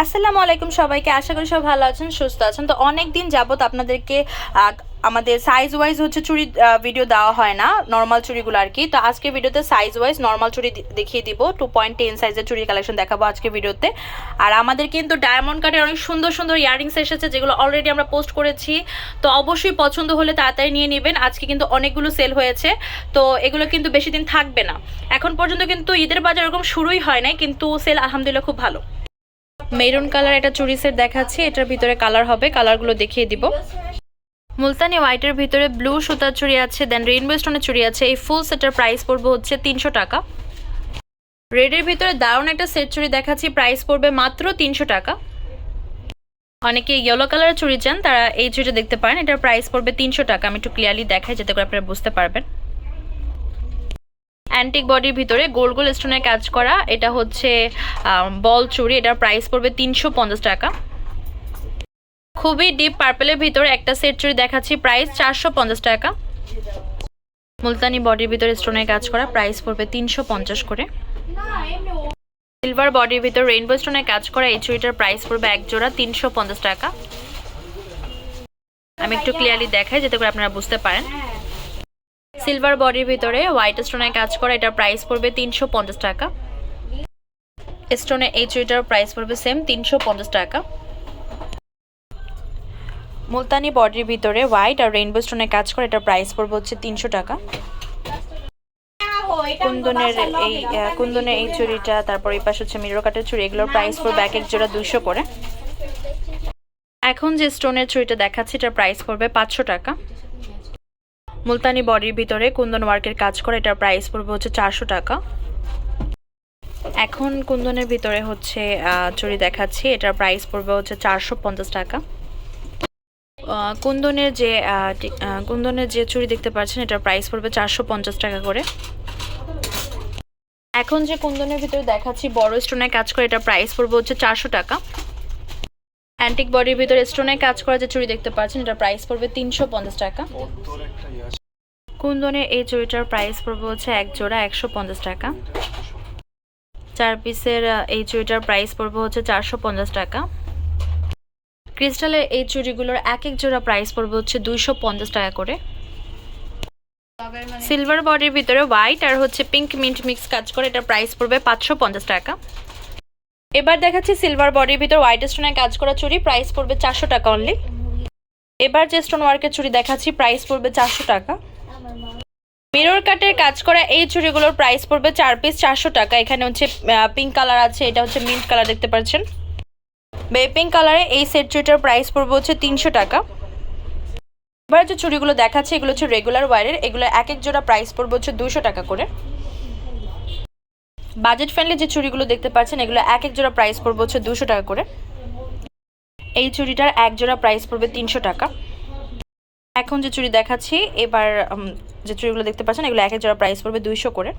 আসসালামু আলাইকুম সবাইকে। আশা করি সব ভালো আছেন, সুস্থ আছেন। তো অনেক দিন যাবত আপনাদেরকে আমাদের সাইজ ওয়াইজ হচ্ছে চুড়ি ভিডিও দেওয়া হয় না, নর্মাল চুড়িগুলো আর কি। তো আজকে ভিডিওতে সাইজ ওয়াইজ নর্মাল চুড়ি দেখিয়ে দিব। 2.10 সাইজের চুড়ি কালেকশন দেখাবো আজকে ভিডিওতে। আর আমাদের কিন্তু ডায়মন্ড কাটের অনেক সুন্দর সুন্দর ইয়ারিংস এসেছে, যেগুলো অলরেডি আমরা পোস্ট করেছি। তো অবশ্যই পছন্দ হলে তাড়াতাড়ি নিয়ে নেবেন। আজকে কিন্তু অনেকগুলো সেল হয়েছে, তো এগুলো কিন্তু বেশি দিন থাকবে না। এখন পর্যন্ত কিন্তু ঈদের বাজার এরকম শুরুই হয় নাই, কিন্তু সেল আলহামদুলিল্লাহ খুব ভালো। মেরুন কালার একটা চুড়ি সেট দেখাচ্ছি, এটার ভিতরে কালার হবে, কালারগুলো দেখিয়ে দিব। মুলতানি হোয়াইটের ভিতরে ব্লু সুতার চুড়ি আছে, দেন রেইনবো স্টোনের চুড়ি আছে। এই ফুল সেটের প্রাইস পড়বে হচ্ছে 300 টাকা। রেডের ভিতরে দারুণ একটা সেট চুড়ি দেখাচ্ছি, প্রাইস পড়বে মাত্র 300 টাকা। অনেকে ইয়েলো কালারের চুড়ি চান, তারা এই চুড়িটা দেখতে পারেন, এটার প্রাইস পড়বে 300 টাকা। আমি একটু ক্লিয়ারলি দেখাই যাতে করে আপনারা বুঝতে পারবেন। অ্যান্টিক বডির ভিতরে গোল গোল স্টোনের কাজ করা, এটা হচ্ছে বল চুড়ি, এটার প্রাইস পড়বে 350 টাকা। খুবই ডিপ পার্পেলের ভিতরে একটা সেট চুড়ি দেখাচ্ছি, প্রাইস 450 টাকা। মুলতানি বডির ভিতরে স্টোনের কাজ করা, প্রাইস পড়বে 350 করে। সিলভার বডির ভিতরে রেইনবো স্টোনের কাজ করা, এই চুড়িটার প্রাইস পড়বে এক জোড়া 350 টাকা। আমি একটু ক্লিয়ারলি দেখাই যাতে করে আপনারা বুঝতে পারেন। সিলভার বডির ভিতরে হোয়াইট স্টোনের কাজ করা, এটার প্রাইস পড়বে 350 টাকা। স্টোনের এই চুড়িটার প্রাইস পড়বে সেম 350 টাকা। মুলতানি বডির ভিতরে হোয়াইট আর রেইনবো স্টোনের কাজ করে, এটার প্রাইস পড়বে হচ্ছে 300 টাকা। কুন্দনের এই চুড়িটা, তারপর এই পাশে হচ্ছে মিরর কাটের চুড়ি, এগুলোর প্রাইস পড়বে এক এক জোড়া 200 করে। এখন যে স্টোনের চুড়িটা দেখাচ্ছি, এটার প্রাইস পড়বে 500 টাকা। মুলতানি বডির ভিতরে কুন্দন ওয়ার্কের কাজ করে, এটার প্রাইস পড়বে হচ্ছে 400 টাকা। এখন কুন্দনের ভিতরে হচ্ছে চুড়ি দেখাচ্ছি, এটার প্রাইস পড়বে হচ্ছে 450 টাকা। কুন্দনের যে চুড়ি দেখতে পাচ্ছেন, এটার প্রাইস পড়বে 450 টাকা করে। এখন যে কুন্দনের ভিতরে দেখাচ্ছি বড় স্টোনের কাজ করে, এটার প্রাইস পড়বে হচ্ছে 400 টাকা। অ্যান্টিক বডির ভিতরে স্টোনের কাজ করা যে চুড়ি দেখতে পাচ্ছেন, এটার প্রাইস পড়বে 350 টাকা। কুন্দনের এই চুড়িটার প্রাইস পড়বে হচ্ছে এক জোড়া 150 টাকা। 4 পিসের এই চুড়িটার প্রাইস পড়বে হচ্ছে 450 টাকা। ক্রিস্টালের এই চুড়িগুলোর এক এক জোড়া প্রাইস পড়বে হচ্ছে 250 টাকা করে। সিলভার বডির ভিতরে হোয়াইট আর হচ্ছে পিঙ্ক মিন্ট মিক্স কাজ করে, এটার প্রাইস পড়বে 550 টাকা। এবার দেখাচ্ছি সিলভার বডির ভিতর হোয়াইট স্টোনের কাজ করা চুড়ি, প্রাইস পড়বে 400 টাকা অনলি। এবার যে স্টোন ওয়ার্কের চুড়ি দেখাচ্ছি, প্রাইস পড়বে 400 টাকা। মিরর কাটের কাজ করা এই চুড়িগুলোর প্রাইস পড়বে 4 পিস 400 টাকা। এখানে হচ্ছে পিঙ্ক কালার আছে, এটা হচ্ছে মিন্ট কালার দেখতে পাচ্ছেন। পিঙ্ক কালারে এই সেট চুড়িটার প্রাইস পড়বে হচ্ছে 300 টাকা। এবার যে চুড়িগুলো দেখাচ্ছে, এগুলো হচ্ছে রেগুলার ওয়ারের, এগুলো এক এক জোড়া প্রাইস পড়বে হচ্ছে 200 টাকা করে। বাজেট ফ্রেন্ডলি যে চুড়িগুলো দেখতে পাচ্ছেন, এগুলো এক এক জোড়া প্রাইস পড়বে হচ্ছে 200 টাকা করে। এই চুড়িটার এক জোড়া প্রাইস পড়বে 300 টাকা। এখন যে চুড়ি দেখাচ্ছি, এবার যে চুড়িগুলো দেখতে পাচ্ছেন, এগুলো এক এক জোড়া প্রাইস পড়বে 200 করে।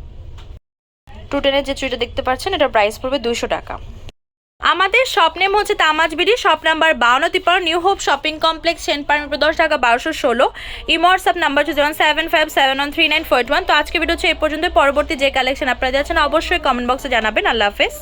210-এর যে চুড়িটা দেখতে পাচ্ছেন, এটার প্রাইস পড়বে 200 টাকা। আমাদের শপ নেম হচ্ছে Tamaz BD, shop number 5253, new hope shopping complex, সেন্ট পারমিট 10 টাকা 1216। ইমো হোয়াটসঅ্যাপ নাম্বার হচ্ছে 075713941। তো আজকে ভিডিও হচ্ছে এই পর্যন্ত। পরবর্তী যে কালেকশন আপনারা যাচ্ছেন অবশ্যই কমেন্ট বক্সে জানাবেন। আল্লাহ হাফেজ।